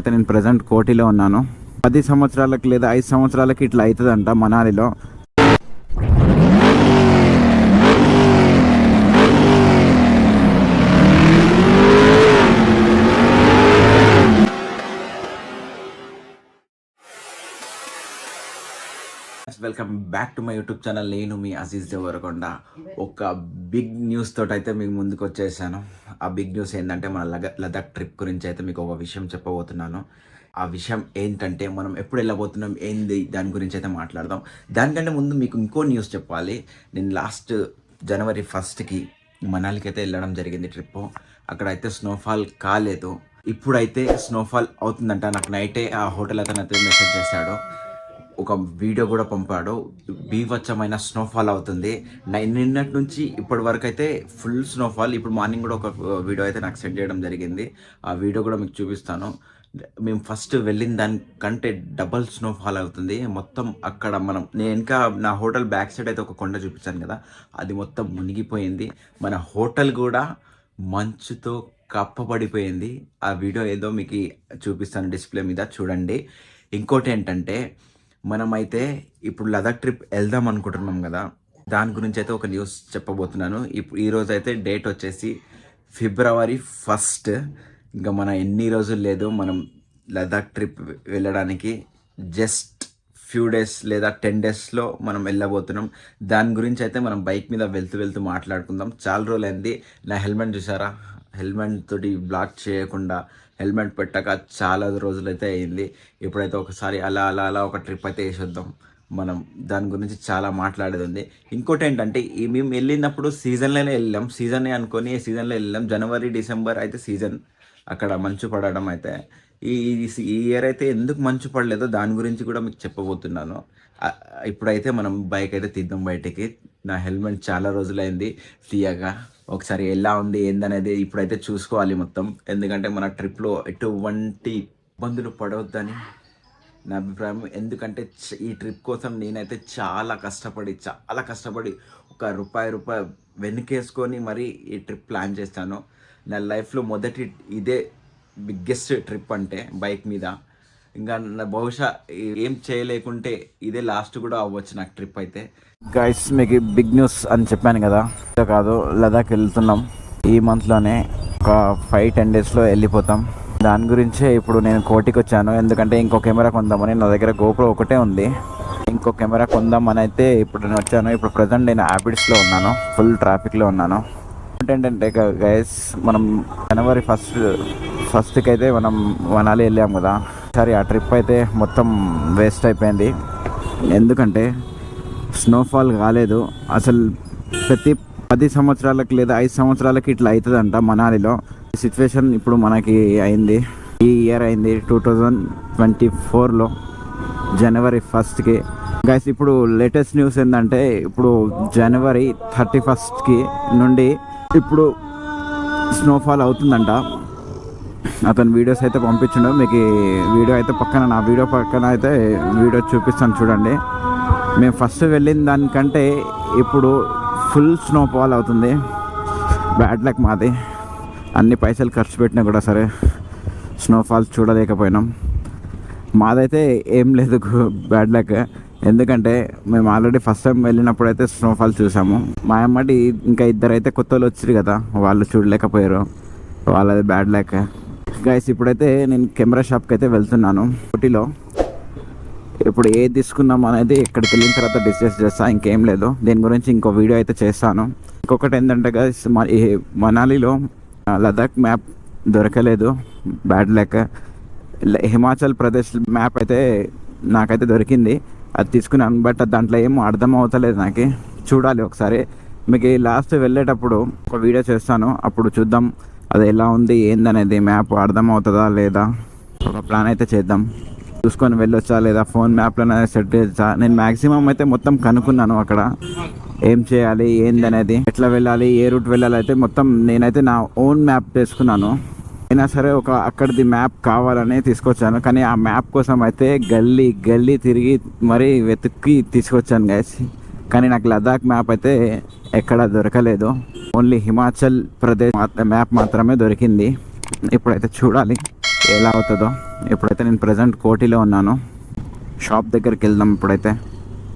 అయితే నేను ప్రజెంట్ కోటిలో ఉన్నాను. 10 సంవత్సరాలకు లేదా 5 సంవత్సరాలకి ఇట్లా అవుతుందంట మనాలిలో. Welcome back to my YouTube channel. నేను మీ అజీజ్ దేవరకొండ. ఒక బిగ్ న్యూస్ తోటి అయితే మీకు ముందుకు వచ్చేసాను. ఆ బిగ్ న్యూస్ ఏంటంటే మన లదాఖ్ ట్రిప్ గురించి అయితే మీకు ఒక విషయం చెప్పబోతున్నాను. ఆ విషయం ఏంటంటే మనం ఎప్పుడు వెళ్ళబోతున్నాం, ఏంది దాని గురించి అయితే మాట్లాడదాం. దానికంటే ముందు మీకు ఇంకో న్యూస్ చెప్పాలి. నేను లాస్ట్ జనవరి 1st మనాలికి అయితే వెళ్ళడం జరిగింది ట్రిప్. అక్కడైతే స్నోఫాల్ కాలేదు. ఇప్పుడైతే స్నోఫాల్ అవుతుందంట. నాకు నైటే ఆ హోటల్ అతను అయితే మెసేజ్ చేశాడు, ఒక వీడియో కూడా పంపాడు. బీభత్సమైన స్నోఫాల్ అవుతుంది. నిన్నటి నుంచి ఇప్పటి వరకు అయితే ఫుల్ స్నోఫాల్. ఇప్పుడు మార్నింగ్ కూడా ఒక వీడియో అయితే నాకు సెండ్ చేయడం జరిగింది. ఆ వీడియో కూడా మీకు చూపిస్తాను. మేము ఫస్ట్ వెళ్ళిన దానికంటే డబల్ స్నోఫాల్ అవుతుంది మొత్తం. అక్కడ నేను ఇంకా నా హోటల్ బ్యాక్ సైడ్ అయితే ఒక కొండ చూపించాను కదా, అది మొత్తం మునిగిపోయింది. మన హోటల్ కూడా మంచుతో కప్పబడిపోయింది. ఆ వీడియో ఏదో మీకు చూపిస్తాను డిస్ప్లే మీద, చూడండి. ఇంకోటి ఏంటంటే మనమైతే ఇప్పుడు లదాఖ్ ట్రిప్ వెళ్దాం అనుకుంటున్నాం కదా, దాని గురించి అయితే ఒక న్యూస్ చెప్పబోతున్నాను. ఈరోజు అయితే డేట్ వచ్చేసి February 1. ఇంకా మన ఎన్ని రోజులు లేదు మనం లదాఖ్ ట్రిప్ వెళ్ళడానికి. జస్ట్ ఫ్యూ డేస్ లేదా 10 డేస్లో మనం వెళ్ళబోతున్నాం. దాని గురించి అయితే మనం బైక్ మీద వెళ్తూ మాట్లాడుకుందాం. చాలా రోజులు అయింది. నా హెల్మెట్ చూసారా, హెల్మెట్ తోటి బ్లాక్ చేయకుండా హెల్మెట్ పెట్టక చాలా రోజులు అయితే అయింది. ఇప్పుడైతే ఒకసారి అలా ఒక ట్రిప్ అయితే వేసొద్దాం. మనం దాని గురించి చాలా మాట్లాడేది ఉంది. ఇంకోటి ఏంటంటే మేము వెళ్ళినప్పుడు సీజన్లోనే వెళ్ళాం, సీజనే అనుకొని సీజన్లో వెళ్ళాం. జనవరి డిసెంబర్ అయితే సీజన్, అక్కడ మంచు పడడం అయితే. ఈ ఇయర్ అయితే ఎందుకు మంచు పడలేదో దాని గురించి కూడా మీకు చెప్పబోతున్నాను. ఇప్పుడైతే మనం బైక్ అయితే తీద్దాం బయటికి. నా హెల్మెట్ చాలా రోజులైంది తీయగా. ఒకసారి ఎలా ఉంది ఏందనేది ఇప్పుడైతే చూసుకోవాలి మొత్తం. ఎందుకంటే మన ట్రిప్లో ఎటువంటి ఇబ్బందులు పడవద్దని నా అభిప్రాయం. ఎందుకంటే ఈ ట్రిప్ కోసం నేనైతే చాలా కష్టపడి ఒక రూపాయి వెనుకేసుకొని మరీ ఈ ట్రిప్ ప్లాన్ చేస్తాను. నా లైఫ్లో ఇదే బిగ్గెస్ట్ ట్రిప్ అంటే బైక్ మీద. ఇంకా బహుశా ఏం చేయలేకుంటే ఇదే లాస్ట్ కూడా అవ్వచ్చు నాకు ట్రిప్ అయితే. గైస్, మీకు బిగ్ న్యూస్ అని చెప్పాను కదా, కాదు లదాఖ్ వెళ్తున్నాం ఈ మంత్లోనే. ఒక 5-10 డేస్లో వెళ్ళిపోతాం. దాని గురించే ఇప్పుడు నేను కోటికి వచ్చాను. ఎందుకంటే ఇంకో కెమెరా కొందామని. నా దగ్గర GoPro ఒకటే ఉంది, ఇంకో కెమెరా కొందామని అయితే ఇప్పుడు నేను వచ్చాను. ఇప్పుడు ప్రజెంట్ నేను హ్యాబిట్స్లో ఉన్నాను, ఫుల్ ట్రాఫిక్లో ఉన్నాను. ఏంటంటే గైస్, మనం జనవరి 1st అయితే మనం మనాలి వెళ్ళాం కదా. సరే, ఆ ట్రిప్ అయితే మొత్తం వేస్ట్ అయిపోయింది. ఎందుకంటే స్నోఫాల్ కాలేదు అసలు. ప్రతి 10 సంవత్సరాలకు లేదా 5 సంవత్సరాలకి ఇట్లా అవుతుందంట మనాలిలో. ఈ సిచ్యువేషన్ ఇప్పుడు మనకి అయింది. ఈ ఇయర్ అయింది 2024లో జనవరి 1st. గైస్, ఇప్పుడు లేటెస్ట్ న్యూస్ ఏంటంటే ఇప్పుడు జనవరి 31 నుండి ఇప్పుడు స్నోఫాల్ అవుతుందంట. అతను వీడియోస్ అయితే పంపించిండు. మీకు వీడియో అయితే నా వీడియో పక్కన అయితే వీడియో చూపిస్తాను, చూడండి. మేము ఫస్ట్ వెళ్ళిన దానికంటే ఇప్పుడు ఫుల్ స్నోఫాల్ అవుతుంది. బ్యాడ్ లక్ మాది. అన్ని పైసలు ఖర్చు పెట్టినా కూడా సరే స్నోఫాల్స్ చూడలేకపోయినాం. మాదైతే ఏం లేదు బ్యాడ్ లక్. ఎందుకంటే మేము ఆల్రెడీ ఫస్ట్ టైం వెళ్ళినప్పుడు అయితే స్నోఫాల్ చూసాము. మా అమ్మటి ఇంకా 2 అయితే కొత్త వాళ్ళు వచ్చారు కదా, వాళ్ళు చూడలేకపోయారు. వాళ్ళది బ్యాడ్ లక్. గైస్, ఇప్పుడైతే నేను కెమెరా షాప్కి అయితే వెళ్తున్నాను కోటిలో. ఇప్పుడు ఏది తీసుకుందాం అనేది ఇక్కడికి వెళ్ళిన తర్వాత డిస్కస్ చేస్తాను. ఇంకేం లేదు, దీని గురించి ఇంకో వీడియో అయితే చేస్తాను. ఇంకొకటి ఏంటంటే గైస్, మనాలిలో లదాఖ్ మ్యాప్ దొరకలేదు, bad luck. Himachal Pradesh map అయితే నాకైతే దొరికింది, అది తీసుకున్నాను. బట్ దాంట్లో ఏమో అర్థం అవుతలేదు నాకు. చూడాలి ఒకసారి. మీకు లాస్ట్ వెళ్ళేటప్పుడు ఒక వీడియో చేస్తాను, అప్పుడు చూద్దాం అది ఎలా ఉంది ఏందనేది. మ్యాప్ అర్థం అవుతుందా లేదా, ఒక ప్లాన్ అయితే చేద్దాం. చూసుకొని వెళ్ళొచ్చా లేదా, ఫోన్ మ్యాప్లోనే సెట్ చేయొచ్చా. నేను మ్యాక్సిమం అయితే మొత్తం కనుక్కున్నాను అక్కడ ఏం చేయాలి ఏందనేది, ఎట్లా వెళ్ళాలి, ఏ రూట్ వెళ్ళాలి అయితే మొత్తం నేనైతే నా ఓన్ మ్యాప్ తీసుకున్నాను. అయినా సరే అక్కడిది మ్యాప్ కావాలని తీసుకొచ్చాను. కానీ ఆ మ్యాప్ కోసం అయితే గల్లీ తిరిగి మరీ వెతికి తీసుకొచ్చాను గైస్. కానీ నాకు లదాఖ్ మ్యాప్ అయితే ఎక్కడ దొరకలేదు. ఓన్లీ హిమాచల్ ప్రదేశ్ మ్యాప్ మాత్రమే దొరికింది. ఇప్పుడైతే చూడాలి ఎలా అవుతుందో. ఇప్పుడైతే నేను ప్రజెంట్ కోటిలో ఉన్నాను. షాప్ దగ్గరికి వెళ్దాం ఇప్పుడైతే.